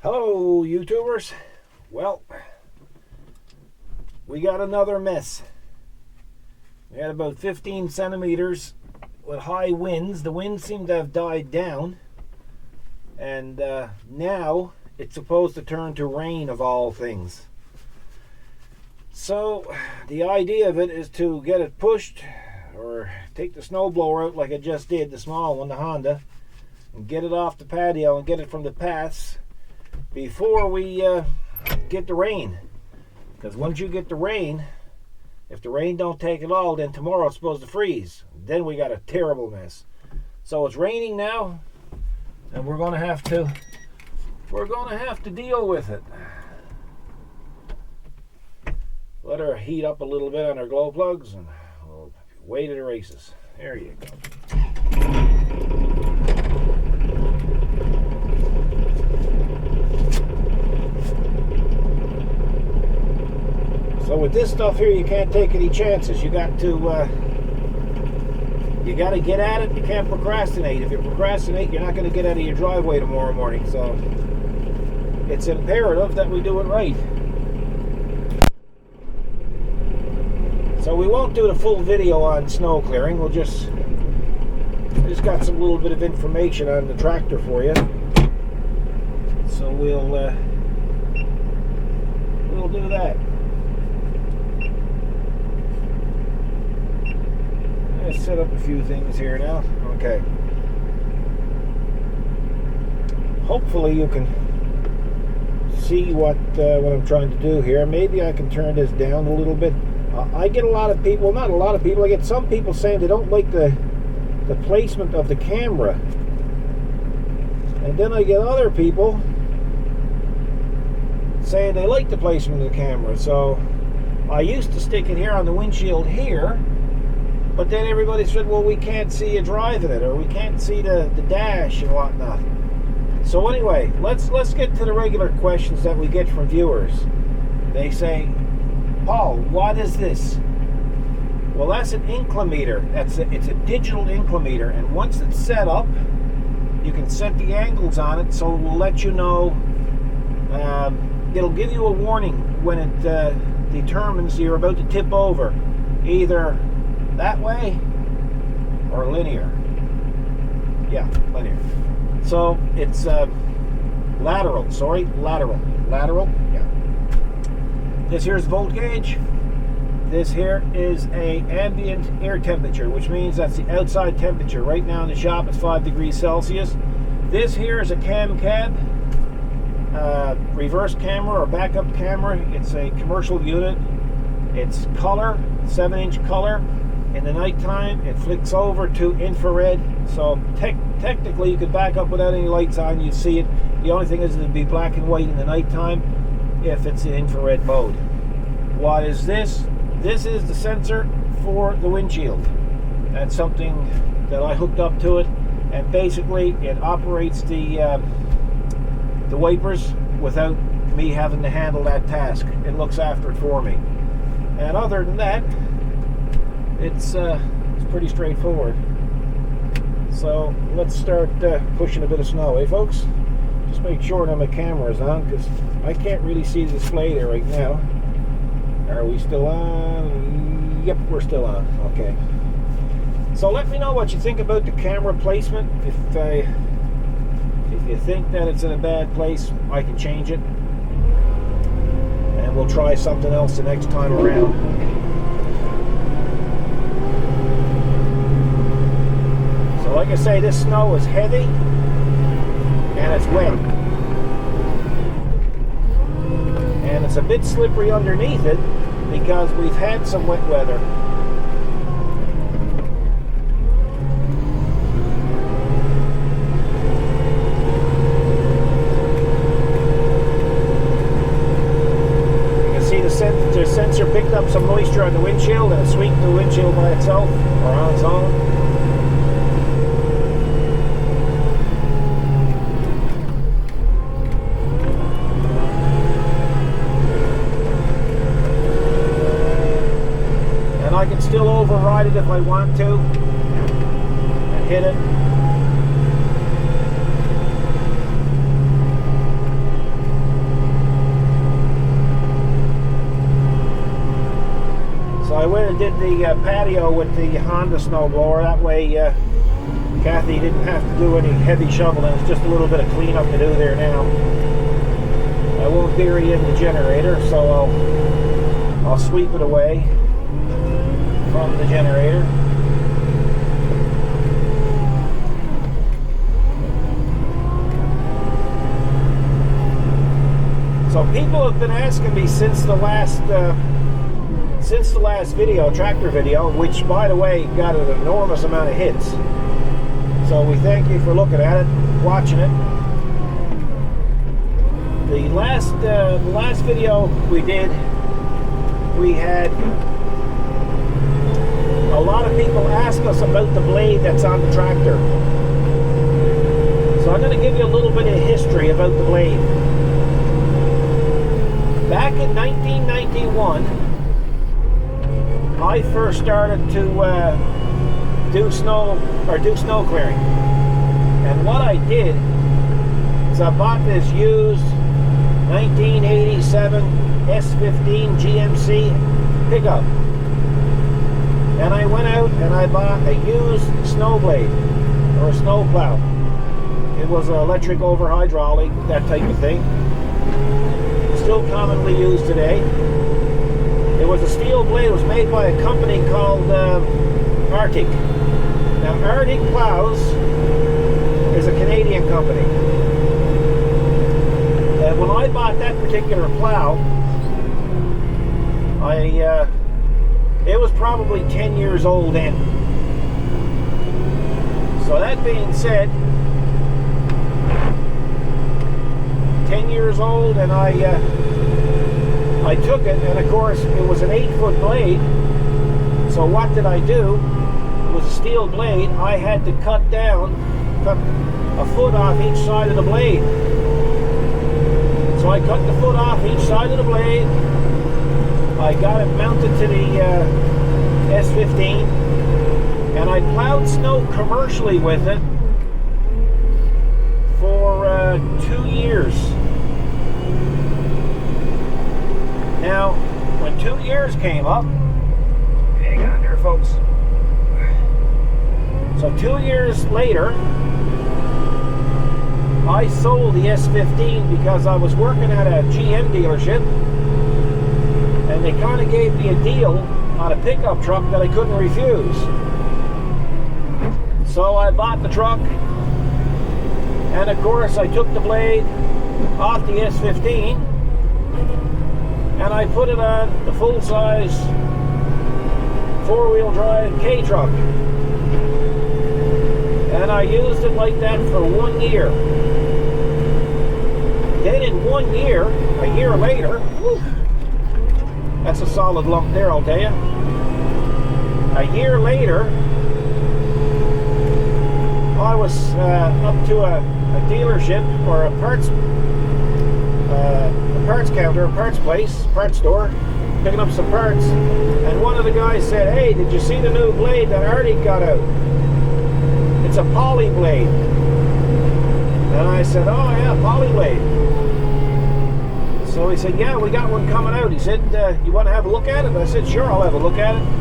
Hello, YouTubers. Well, we got another mess. We had about 15 centimeters with high winds. The winds seem to have died down. And now it's supposed to turn to rain, of all things. So the idea of it is to get it pushed, or take the snowblower out like I just did, the small one, the Honda, and get it off the patio and get it from the paths before we get the rain. Because once you get the rain, if the rain don't take it all, then tomorrow it's supposed to freeze. Then we got a terrible mess. So it's raining now, and we're gonna have to deal with it. Let her heat up a little bit on our glow plugs, and we'll away to the races. There you go. So with this stuff here, you can't take any chances. You got to get at it. You can't procrastinate. If you procrastinate, you're not going to get out of your driveway tomorrow morning. So it's imperative that we do it right. So we won't do the full video on snow clearing. We'll just got some little bit of information on the tractor for you. So we'll do that. Let's set up a few things here now. Okay. Hopefully you can see what I'm trying to do here. Maybe I can turn this down a little bit. I get a lot of people, not a lot of people, I get some people saying they don't like the placement of the camera. And then I get other people saying they like the placement of the camera. So I used to stick it here on the windshield here, but then everybody said, well, we can't see you driving it, or we can't see the dash and whatnot. So anyway, let's get to the regular questions that we get from viewers. They say, Paul, what is this? Well, that's an inclinometer. It's a digital inclinometer, and once it's set up, you can set the angles on it, so it will let you know. It'll give you a warning when it determines you're about to tip over, either that way or linear. Yeah, linear. So it's lateral. Yeah. This here is volt gauge. This here is a ambient air temperature, which means that's the outside temperature. Right now in the shop it's 5 degrees Celsius. This here is a cab, reverse camera or backup camera. It's a commercial unit. It's color, 7-inch color. In the nighttime it flicks over to infrared. So technically you could back up without any lights on, you'd see it. The only thing is it'd be black and white in the nighttime if it's in infrared mode. What is this? This is the sensor for the windshield. That's something that I hooked up to it, and basically it operates the wipers without me having to handle that task. It looks after it for me. And other than that, it's pretty straightforward. So let's start pushing a bit of snow, eh folks? Just make sure that my camera is on, because I can't really see the display there right now. Are we still on? Yep, we're still on. Okay. So let me know what you think about the camera placement. If you think that it's in a bad place, I can change it. And we'll try something else the next time around. So like I say, this snow is heavy and it's wet. And it's a bit slippery underneath it because we've had some wet weather. You can see the sensor picked up some moisture on the windshield, and it sweetened the windshield by itself or on its own. I can still override it if I want to and hit it. did the patio with the Honda snowblower. That way Kathy didn't have to do any heavy shoveling. It's just a little bit of cleanup to do there now. I won't bury in the generator, so I'll sweep it away from the generator. So people have been asking me since the last video, tractor video, which by the way got an enormous amount of hits. So we thank you for looking at it, watching it. The last video we did, we had a lot of people ask us about the blade that's on the tractor. So I'm going to give you a little bit of history about the blade. Back in 1991, I first started to do snow clearing. And what I did is I bought this used 1987 S15 GMC pickup. And I went out and I bought a used snow blade or a snow plow. It was an electric over hydraulic, that type of thing. Still commonly used today. It was a steel blade. It was made by a company called Arctic. Now Arctic Plows is a Canadian company. And when I bought that particular plow, it was probably 10 years old then. So that being said, 10 years old, and I took it, and of course it was an 8-foot blade. So what did I do? It was a steel blade. I had to cut a foot off each side of the blade. So I cut the foot off each side of the blade. I got it mounted to the S15, and I plowed snow commercially with it for 2 years. Now, when 2 years came up, hang on there, folks. So 2 years later, I sold the S15 because I was working at a GM dealership, and they kind of gave me a deal on a pickup truck that I couldn't refuse. So I bought the truck, and of course I took the blade off the S15 and I put it on the full-size 4-wheel drive K-truck, and I used it like that for 1 year. Then in 1 year, a year later, whew, that's a solid lump there, I'll tell you. A year later, I was up to a dealership or a parts counter, a parts place, parts store, picking up some parts, and one of the guys said, "Hey, did you see the new blade that Arctic got out? It's a poly blade." And I said, "Oh yeah, poly blade." So he said, "Yeah, we got one coming out." He said, "You want to have a look at it?" I said, "Sure, I'll have a look at it."